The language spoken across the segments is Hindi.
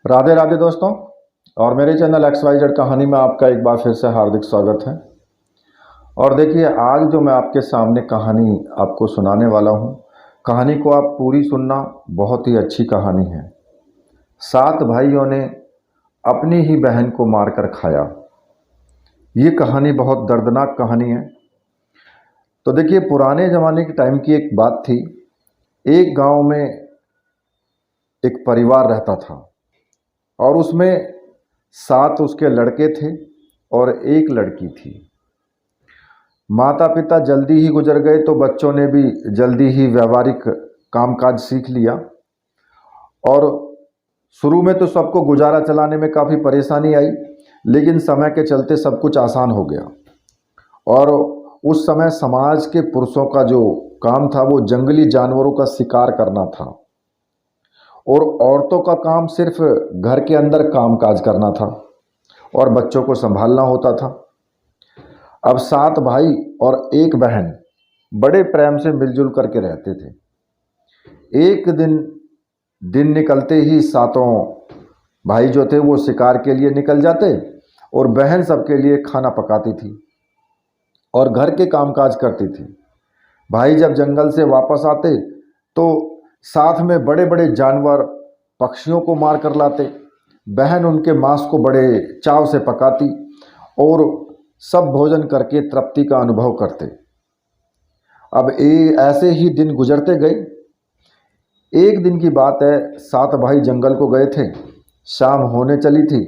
राधे राधे दोस्तों। और मेरे चैनल XYZ कहानी में आपका एक बार फिर से हार्दिक स्वागत है। और देखिए, आज जो मैं आपके सामने कहानी आपको सुनाने वाला हूँ, कहानी को आप पूरी सुनना। बहुत ही अच्छी कहानी है। 7 भाइयों ने अपनी ही बहन को मारकर खाया। ये कहानी बहुत दर्दनाक कहानी है। तो देखिए, पुराने ज़माने के टाइम की एक बात थी। एक गांव में एक परिवार रहता था और उसमें 7 उसके लड़के थे और एक लड़की थी। माता पिता जल्दी ही गुजर गए तो बच्चों ने भी जल्दी ही व्यावहारिक कामकाज सीख लिया। और शुरू में तो सबको गुजारा चलाने में काफ़ी परेशानी आई, लेकिन समय के चलते सब कुछ आसान हो गया। और उस समय समाज के पुरुषों का जो काम था वो जंगली जानवरों का शिकार करना था और औरतों का काम सिर्फ घर के अंदर कामकाज करना था और बच्चों को संभालना होता था। अब 7 भाई और एक बहन बड़े प्रेम से मिलजुल करके रहते थे। एक दिन दिन निकलते ही 7 भाई जो थे वो शिकार के लिए निकल जाते और बहन सबके लिए खाना पकाती थी और घर के कामकाज करती थी। भाई जब जंगल से वापस आते तो साथ में बड़े बड़े जानवर पक्षियों को मार कर लाते। बहन उनके मांस को बड़े चाव से पकाती और सब भोजन करके तृप्ति का अनुभव करते। अब ऐसे ही दिन गुजरते गए। एक दिन की बात है, 7 भाई जंगल को गए थे। शाम होने चली थी।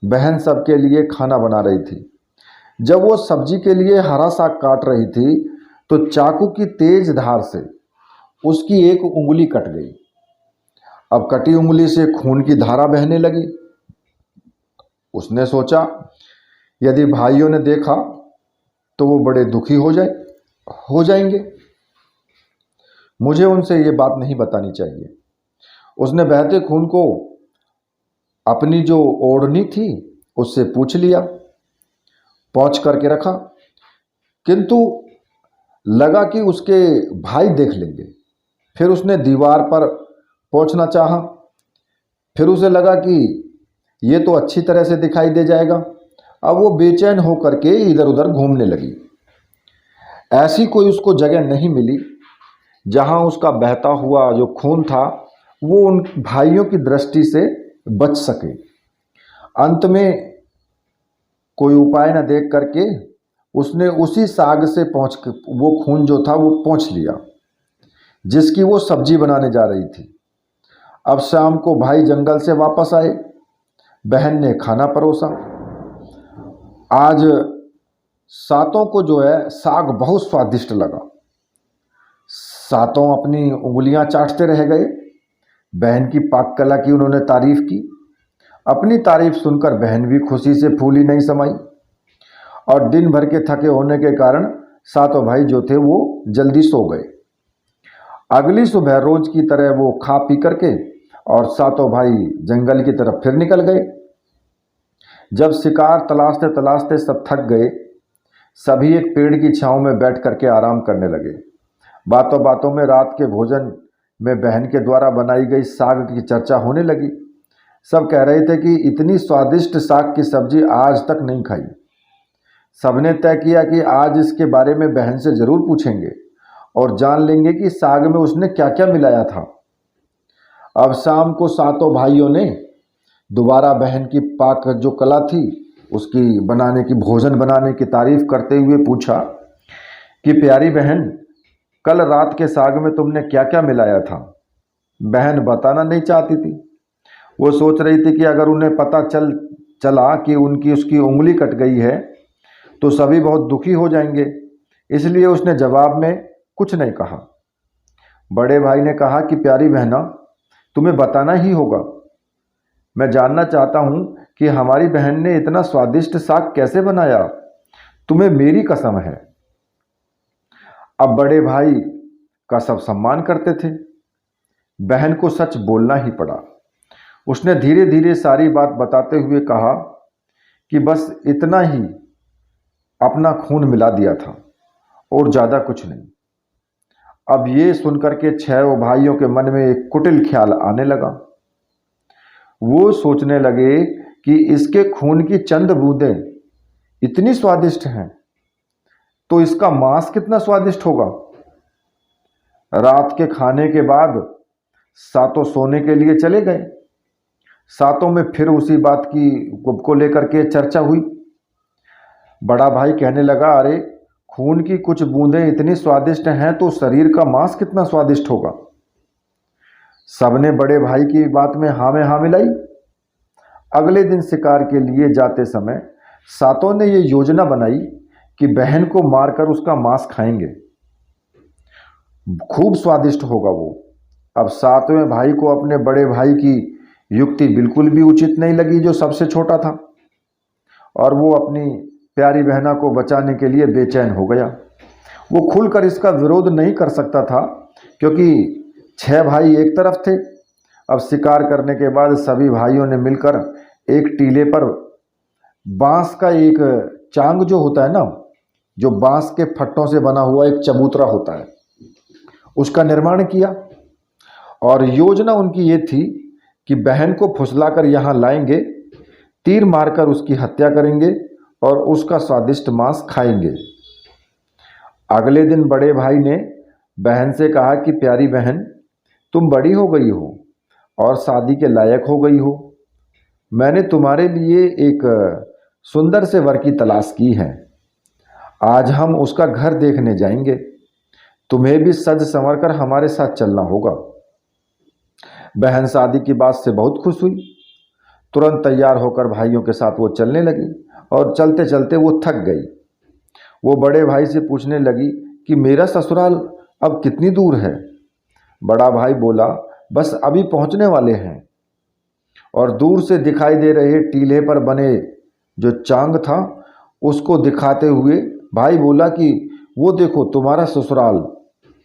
बहन सबके लिए खाना बना रही थी। जब वो सब्जी के लिए हरा साग काट रही थी तो चाकू की तेज धार से उसकी एक उंगली कट गई। अब कटी उंगली से खून की धारा बहने लगी। उसने सोचा, यदि भाइयों ने देखा तो वो बड़े दुखी हो जाएंगे। मुझे उनसे ये बात नहीं बतानी चाहिए। उसने बहते खून को अपनी जो ओढ़नी थी उससे पूछ लिया, पोंछ करके रखा, किंतु लगा कि उसके भाई देख लेंगे। फिर उसने दीवार पर पोंछना चाहा। फिर उसे लगा कि ये तो अच्छी तरह से दिखाई दे जाएगा। अब वो बेचैन होकर के इधर उधर घूमने लगी। ऐसी कोई उसको जगह नहीं मिली जहां उसका बहता हुआ जो खून था वो उन भाइयों की दृष्टि से बच सके। अंत में कोई उपाय न देख करके उसने उसी साग से वो खून जो था वो पोंछ लिया जिसकी वो सब्जी बनाने जा रही थी। अब शाम को भाई जंगल से वापस आए। बहन ने खाना परोसा। आज 7 को जो है साग बहुत स्वादिष्ट लगा। 7 अपनी उंगलियां चाटते रह गए। बहन की पाक कला की उन्होंने तारीफ की। अपनी तारीफ सुनकर बहन भी खुशी से फूली नहीं समाई। और दिन भर के थके होने के कारण 7 भाई जो थे वो जल्दी सो गए। अगली सुबह रोज की तरह वो खा पी करके और 7 भाई जंगल की तरफ फिर निकल गए। जब शिकार तलाशते तलाशते सब थक गए, सभी एक पेड़ की छांव में बैठ करके आराम करने लगे। बातों बातों में रात के भोजन में बहन के द्वारा बनाई गई साग की चर्चा होने लगी। सब कह रहे थे कि इतनी स्वादिष्ट साग की सब्जी आज तक नहीं खाई। सबने तय किया कि आज इसके बारे में बहन से जरूर पूछेंगे और जान लेंगे कि साग में उसने क्या क्या मिलाया था। अब शाम को 7 भाइयों ने दोबारा बहन की पाक जो कला थी उसकी बनाने की भोजन बनाने की तारीफ करते हुए पूछा कि प्यारी बहन, कल रात के साग में तुमने क्या क्या मिलाया था। बहन बताना नहीं चाहती थी। वो सोच रही थी कि अगर उन्हें पता चला कि उसकी उंगली कट गई है तो सभी बहुत दुखी हो जाएंगे। इसलिए उसने जवाब में कुछ नहीं कहा। बड़े भाई ने कहा कि प्यारी बहना, तुम्हें बताना ही होगा। मैं जानना चाहता हूं कि हमारी बहन ने इतना स्वादिष्ट साग कैसे बनाया। तुम्हें मेरी कसम है। अब बड़े भाई का सब सम्मान करते थे। बहन को सच बोलना ही पड़ा। उसने धीरे धीरे सारी बात बताते हुए कहा कि बस इतना ही अपना खून मिला दिया था और ज़्यादा कुछ नहीं। अब ये सुनकर के 6 भाइयों के मन में एक कुटिल ख्याल आने लगा। वो सोचने लगे कि इसके खून की चंद बूंदें इतनी स्वादिष्ट हैं तो इसका मांस कितना स्वादिष्ट होगा। रात के खाने के बाद सातों सोने के लिए चले गए। सातों में फिर उसी बात की को लेकर के चर्चा हुई। बड़ा भाई कहने लगा, अरे खून की कुछ बूंदें इतनी स्वादिष्ट हैं तो शरीर का मांस कितना स्वादिष्ट होगा। सबने बड़े भाई की बात में हाँ मिलाई। अगले दिन शिकार के लिए जाते समय सातों ने ये योजना बनाई कि बहन को मारकर उसका मांस खाएंगे, खूब स्वादिष्ट होगा वो। अब सातवें भाई को अपने बड़े भाई की युक्ति बिल्कुल भी उचित नहीं लगी जो सबसे छोटा था, और वो अपनी प्यारी बहना को बचाने के लिए बेचैन हो गया। वो खुलकर इसका विरोध नहीं कर सकता था क्योंकि 6 भाई एक तरफ थे। अब शिकार करने के बाद सभी भाइयों ने मिलकर एक टीले पर बांस का एक चांग जो होता है ना, जो बांस के फट्टों से बना हुआ एक चबूतरा होता है, उसका निर्माण किया। और योजना उनकी ये थी कि बहन को फुसलाकर यहाँ लाएंगे, तीर मारकर उसकी हत्या करेंगे और उसका स्वादिष्ट मांस खाएंगे। अगले दिन बड़े भाई ने बहन से कहा कि प्यारी बहन, तुम बड़ी हो गई हो और शादी के लायक हो गई हो। मैंने तुम्हारे लिए एक सुंदर से वर की तलाश की है। आज हम उसका घर देखने जाएंगे। तुम्हें भी सज संवर कर हमारे साथ चलना होगा। बहन शादी की बात से बहुत खुश हुई। तुरंत तैयार होकर भाइयों के साथ वो चलने लगी और चलते चलते वो थक गई। वो बड़े भाई से पूछने लगी कि मेरा ससुराल अब कितनी दूर है। बड़ा भाई बोला, बस अभी पहुंचने वाले हैं। और दूर से दिखाई दे रहे टीले पर बने जो चांग था उसको दिखाते हुए भाई बोला कि वो देखो तुम्हारा ससुराल,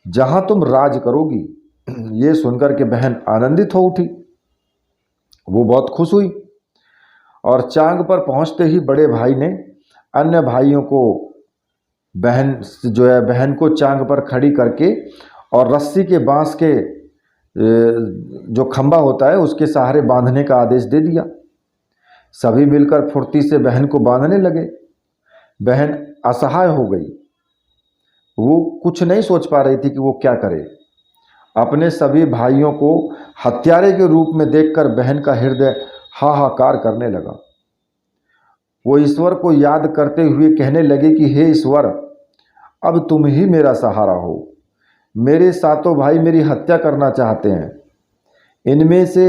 जहां तुम राज करोगी। ये सुनकर के बहन आनंदित हो उठी। वो बहुत खुश हुई और चांग पर पहुंचते ही बड़े भाई ने अन्य भाइयों को बहन को चांग पर खड़ी करके और रस्सी के बांस के जो खंबा होता है उसके सहारे बांधने का आदेश दे दिया। सभी मिलकर फुर्ती से बहन को बांधने लगे। बहन असहाय हो गई। वो कुछ नहीं सोच पा रही थी कि वो क्या करे। अपने सभी भाइयों को हत्यारे के रूप में देखकर बहन का हृदय हाहाकार करने लगा। वो ईश्वर को याद करते हुए कहने लगे कि हे ईश्वर, अब तुम ही मेरा सहारा हो। मेरे सातों भाई मेरी हत्या करना चाहते हैं। इनमें से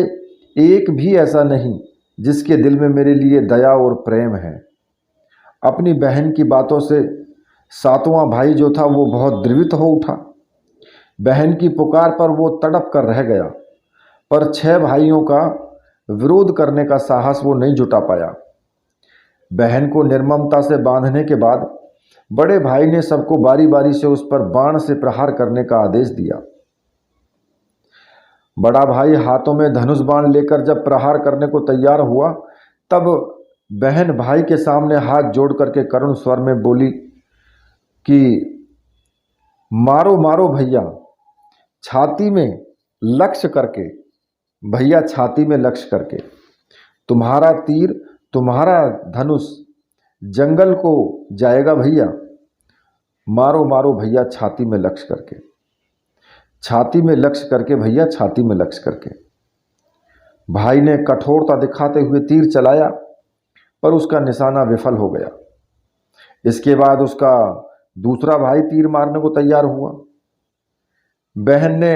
एक भी ऐसा नहीं जिसके दिल में मेरे लिए दया और प्रेम है। अपनी बहन की बातों से सातवां भाई जो था वो बहुत द्रवित हो उठा। बहन की पुकार पर वो तड़प कर रह गया, पर 6 भाइयों का विरोध करने का साहस वो नहीं जुटा पाया। बहन को निर्ममता से बांधने के बाद बड़े भाई ने सबको बारी बारी से उस पर बाण से प्रहार करने का आदेश दिया। बड़ा भाई हाथों में धनुष बाण लेकर जब प्रहार करने को तैयार हुआ, तब बहन भाई के सामने हाथ जोड़ करके करुण स्वर में बोली कि मारो मारो भैया, छाती में लक्ष्य करके, भैया छाती में लक्ष्य करके। तुम्हारा तीर, तुम्हारा धनुष जंगल को जाएगा भैया। मारो मारो भैया, छाती में लक्ष्य करके, छाती में लक्ष्य करके भैया, छाती में लक्ष्य करके। भाई ने कठोरता दिखाते हुए तीर चलाया, पर उसका निशाना विफल हो गया। इसके बाद उसका दूसरा भाई तीर मारने को तैयार हुआ। बहन ने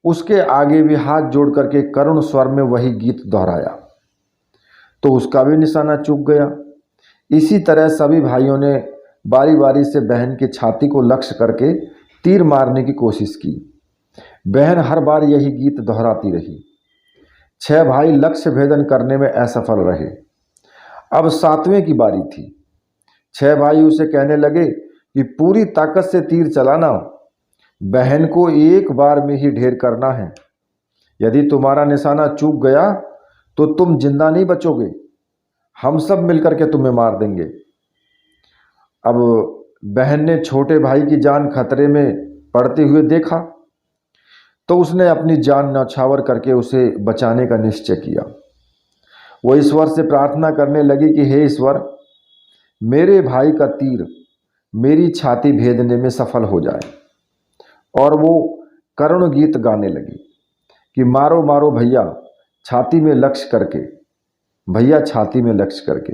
उसके आगे भी हाथ जोड़ करके करुण स्वर में वही गीत दोहराया, तो उसका भी निशाना चूक गया। इसी तरह सभी भाइयों ने बारी बारी से बहन की छाती को लक्ष्य करके तीर मारने की कोशिश की। बहन हर बार यही गीत दोहराती रही। 6 भाई लक्ष्य भेदन करने में असफल रहे। अब 7वें की बारी थी। 6 भाई उसे कहने लगे कि पूरी ताकत से तीर चलाना, बहन को एक बार में ही ढेर करना है। यदि तुम्हारा निशाना चूक गया तो तुम जिंदा नहीं बचोगे, हम सब मिलकर के तुम्हें मार देंगे। अब बहन ने छोटे भाई की जान खतरे में पड़ते हुए देखा, तो उसने अपनी जान न्यौछावर करके उसे बचाने का निश्चय किया। वो ईश्वर से प्रार्थना करने लगी कि हे ईश्वर, मेरे भाई का तीर मेरी छाती भेदने में सफल हो जाए। और वो करुण गीत गाने लगी कि मारो मारो भैया छाती में लक्ष्य करके, भैया छाती में लक्ष्य करके,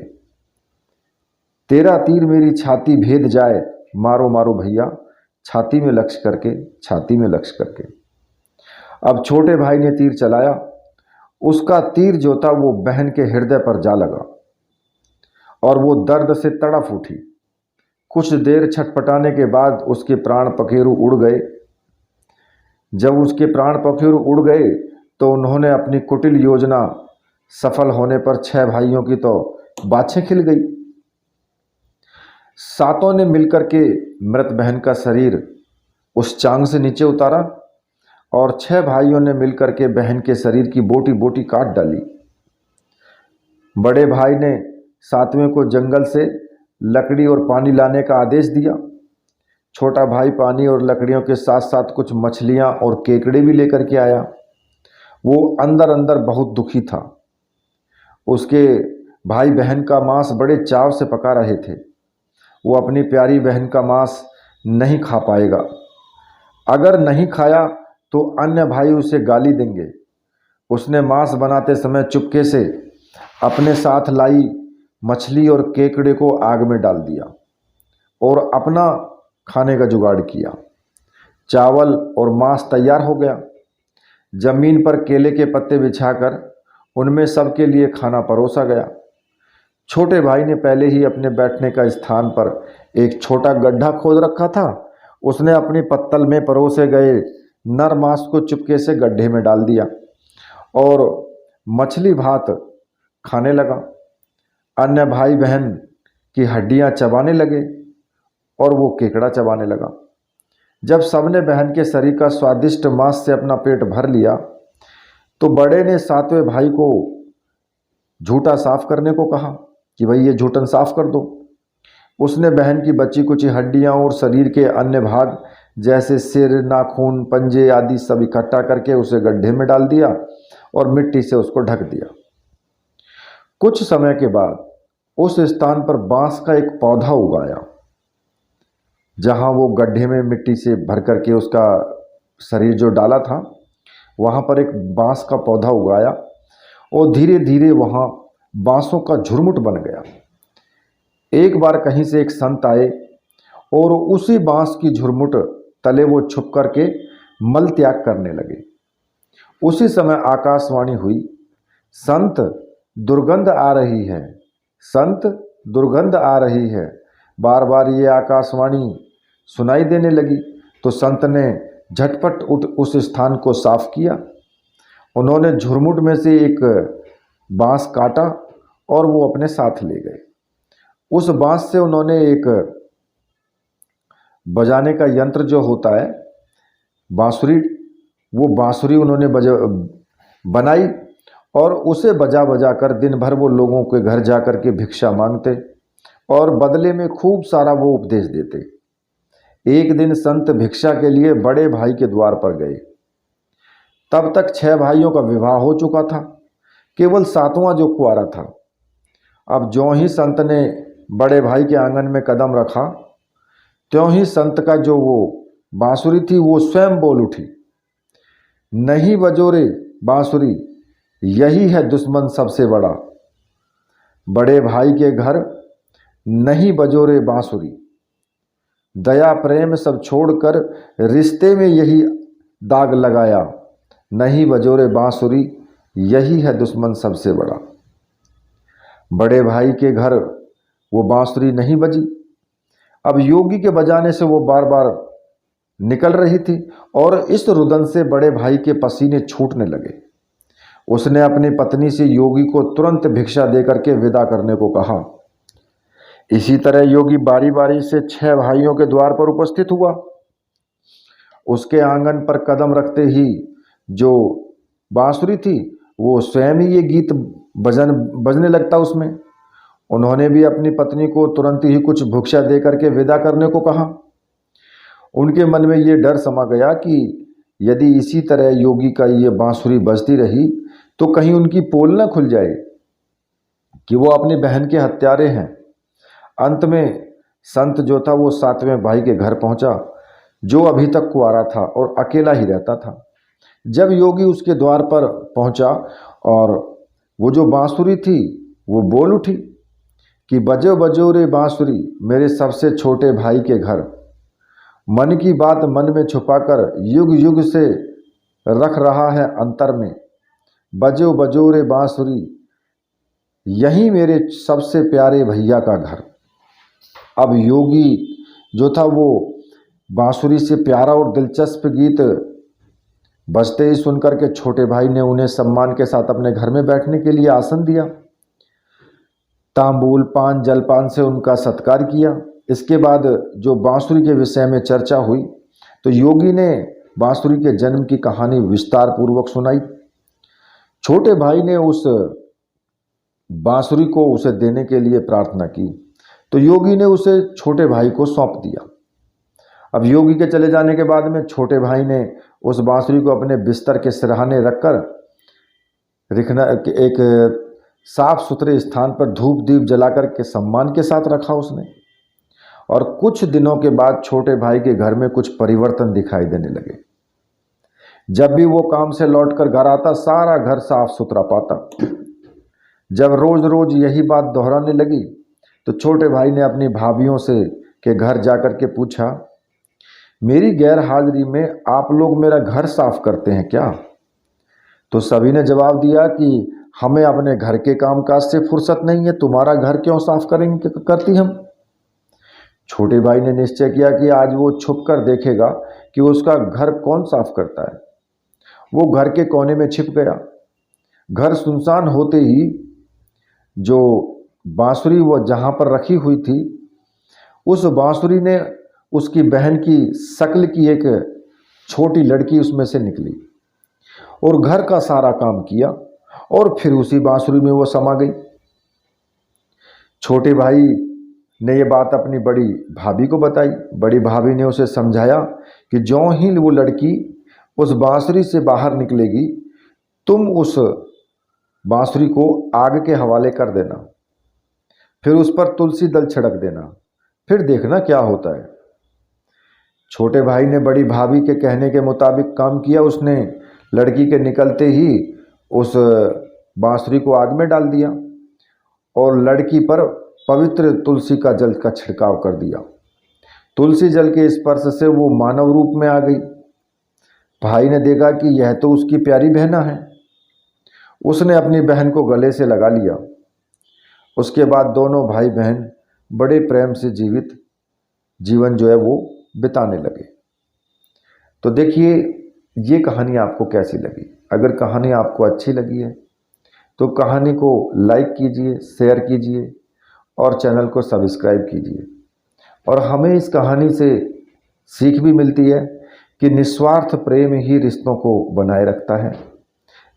तेरा तीर मेरी छाती भेद जाए, मारो मारो भैया छाती में लक्ष्य करके, छाती में लक्ष्य करके। अब छोटे भाई ने तीर चलाया, उसका तीर जो था वो बहन के हृदय पर जा लगा और वो दर्द से तड़फ उठी। कुछ देर छटपटाने के बाद उसके प्राण पखेरु उड़ गए। जब उसके प्राण पखेरु उड़ गए तो उन्होंने अपनी कुटिल योजना सफल होने पर 6 भाइयों की तो बाछें खिल गई। सातों ने मिलकर के मृत बहन का शरीर उस चांग से नीचे उतारा और 6 भाइयों ने मिलकर के बहन के शरीर की बोटी बोटी काट डाली। बड़े भाई ने 7वें को जंगल से लकड़ी और पानी लाने का आदेश दिया। छोटा भाई पानी और लकड़ियों के साथ साथ कुछ मछलियां और केकड़े भी लेकर के आया। वो अंदर अंदर बहुत दुखी था। उसके भाई बहन का मांस बड़े चाव से पका रहे थे। वो अपनी प्यारी बहन का मांस नहीं खा पाएगा। अगर नहीं खाया तो अन्य भाई उसे गाली देंगे। उसने मांस बनाते समय चुपके से अपने साथ लाई मछली और केकड़े को आग में डाल दिया और अपना खाने का जुगाड़ किया। चावल और मांस तैयार हो गया। जमीन पर केले के पत्ते बिछाकर उनमें सबके लिए खाना परोसा गया। छोटे भाई ने पहले ही अपने बैठने का स्थान पर एक छोटा गड्ढा खोद रखा था। उसने अपनी पत्तल में परोसे गए नर मांस को चुपके से गड्ढे में डाल दिया और मछली भात खाने लगा। अन्य भाई बहन की हड्डियां चबाने लगे और वो केकड़ा चबाने लगा। जब सबने बहन के शरीर का स्वादिष्ट मांस से अपना पेट भर लिया तो बड़े ने 7वें भाई को झूठा साफ करने को कहा कि भाई ये झूठन साफ कर दो। उसने बहन की बची कुची हड्डियां और शरीर के अन्य भाग जैसे सिर, नाखून, पंजे आदि सब इकट्ठा करके उसे गड्ढे में डाल दिया और मिट्टी से उसको ढक दिया। कुछ समय के बाद उस स्थान पर बांस का एक पौधा उगाया। जहां वो गड्ढे में मिट्टी से भर करके उसका शरीर जो डाला था, वहां पर एक बांस का पौधा उगाया और धीरे धीरे वहां बांसों का झुरमुट बन गया। एक बार कहीं से एक संत आए और उसी बांस की झुरमुट तले वो छुप करके मल त्याग करने लगे। उसी समय आकाशवाणी हुई, संत दुर्गंध आ रही है, संत दुर्गंध आ रही है। बार बार ये आकाशवाणी सुनाई देने लगी तो संत ने झटपट उस स्थान को साफ किया। उन्होंने झुरमुट में से एक बांस काटा और वो अपने साथ ले गए। उस बांस से उन्होंने एक बजाने का यंत्र जो होता है बांसुरी, वो बांसुरी उन्होंने बनाई और उसे बजा बजा कर दिन भर वो लोगों के घर जा कर के भिक्षा मांगते और बदले में खूब सारा वो उपदेश देते। एक दिन संत भिक्षा के लिए बड़े भाई के द्वार पर गए। तब तक 6 भाइयों का विवाह हो चुका था, केवल 7वां जो कुंवारा था। अब ज्यों ही संत ने बड़े भाई के आंगन में कदम रखा त्यों ही संत का जो वो बांसुरी थी वो स्वयं बोल उठी, नहीं बजो रे बांसुरी, यही है दुश्मन सबसे बड़ा। बड़े भाई के घर नहीं बजो रे बांसुरी, दया प्रेम सब छोड़कर रिश्ते में यही दाग लगाया। नहीं बजो रे बांसुरी, यही है दुश्मन सबसे बड़ा। बड़े भाई के घर वो बांसुरी नहीं बजी। अब योगी के बजाने से वो बार बार निकल रही थी और इस रुदन से बड़े भाई के पसीने छूटने लगे। उसने अपनी पत्नी से योगी को तुरंत भिक्षा देकर के विदा करने को कहा। इसी तरह योगी बारी बारी से 6 भाइयों के द्वार पर उपस्थित हुआ। उसके आंगन पर कदम रखते ही जो बांसुरी थी वो स्वयं ही ये गीत बजने लगता उसमें। उन्होंने भी अपनी पत्नी को तुरंत ही कुछ भिक्षा दे करके विदा करने को कहा। उनके मन में ये डर समा गया कि यदि इसी तरह योगी का ये बांसुरी बजती रही तो कहीं उनकी पोल न खुल जाए। कि वो अपनी बहन के हत्यारे हैं। अंत में संत जो था वो 7वें भाई के घर पहुंचा, जो अभी तक कुंवारा था और अकेला ही रहता था। जब योगी उसके द्वार पर पहुंचा और वो जो बांसुरी थी वो बोल उठी कि बजो बजो रे बांसुरी मेरे सबसे छोटे भाई के घर, मन की बात मन में छुपाकर युग युग से रख रहा है अंतर में। बजो बजो रे बांसुरी यही मेरे सबसे प्यारे भैया का घर। अब योगी जो था वो बांसुरी से प्यारा और दिलचस्प गीत बजते ही सुनकर के छोटे भाई ने उन्हें सम्मान के साथ अपने घर में बैठने के लिए आसन दिया। तांबूल पान जलपान से उनका सत्कार किया। इसके बाद जो बांसुरी के विषय में चर्चा हुई तो योगी ने बांसुरी के जन्म की कहानी विस्तार पूर्वक सुनाई। छोटे भाई ने उस बांसुरी को उसे देने के लिए प्रार्थना की तो योगी ने उसे छोटे भाई को सौंप दिया। अब योगी के चले जाने के बाद में छोटे भाई ने उस बांसुरी को अपने बिस्तर के सिरहाने रखकर एक साफ सुथरे स्थान पर धूप दीप जलाकर के सम्मान के साथ रखा उसने। और कुछ दिनों के बाद छोटे भाई के घर में कुछ परिवर्तन दिखाई देने लगे। जब भी वो काम से लौटकर घर आता सारा घर साफ सुथरा पाता। जब रोज रोज यही बात दोहराने लगी तो छोटे भाई ने अपनी भाभीयों से के घर जाकर के पूछा, मेरी गैर हाजिरी में आप लोग मेरा घर साफ करते हैं क्या? तो सभी ने जवाब दिया कि हमें अपने घर के कामकाज से फुर्सत नहीं है, तुम्हारा घर क्यों साफ करती हम। छोटे भाई ने निश्चय किया कि आज वो छुप कर देखेगा कि उसका घर कौन साफ करता है। वो घर के कोने में छिप गया। घर सुनसान होते ही जो बांसुरी वो जहाँ पर रखी हुई थी उस बांसुरी ने उसकी बहन की शक्ल की एक छोटी लड़की उसमें से निकली और घर का सारा काम किया और फिर उसी बांसुरी में वो समा गई। छोटे भाई ने ये बात अपनी बड़ी भाभी को बताई। बड़ी भाभी ने उसे समझाया कि ज्यों ही वो लड़की उस बांसुरी से बाहर निकलेगी तुम उस बांसुरी को आग के हवाले कर देना, फिर उस पर तुलसी दल छिड़क देना, फिर देखना क्या होता है। छोटे भाई ने बड़ी भाभी के कहने के मुताबिक काम किया। उसने लड़की के निकलते ही उस बांसुरी को आग में डाल दिया और लड़की पर पवित्र तुलसी का जल का छिड़काव कर दिया। तुलसी जल के स्पर्श से वो मानव रूप में आ गई। भाई ने देखा कि यह तो उसकी प्यारी बहना है। उसने अपनी बहन को गले से लगा लिया। उसके बाद दोनों भाई बहन बड़े प्रेम से जीवन जो है वो बिताने लगे। तो देखिए ये कहानी आपको कैसी लगी। अगर कहानी आपको अच्छी लगी है तो कहानी को लाइक कीजिए, शेयर कीजिए और चैनल को सब्सक्राइब कीजिए। और हमें इस कहानी से सीख भी मिलती है कि निस्वार्थ प्रेम ही रिश्तों को बनाए रखता है।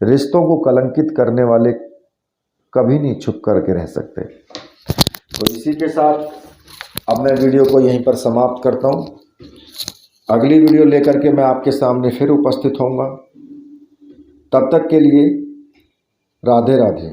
रिश्तों को कलंकित करने वाले कभी नहीं छुप करके रह सकते। तो इसी के साथ अब मैं वीडियो को यहीं पर समाप्त करता हूँ। अगली वीडियो लेकर के मैं आपके सामने फिर उपस्थित होऊंगा। तब तक के लिए राधे राधे।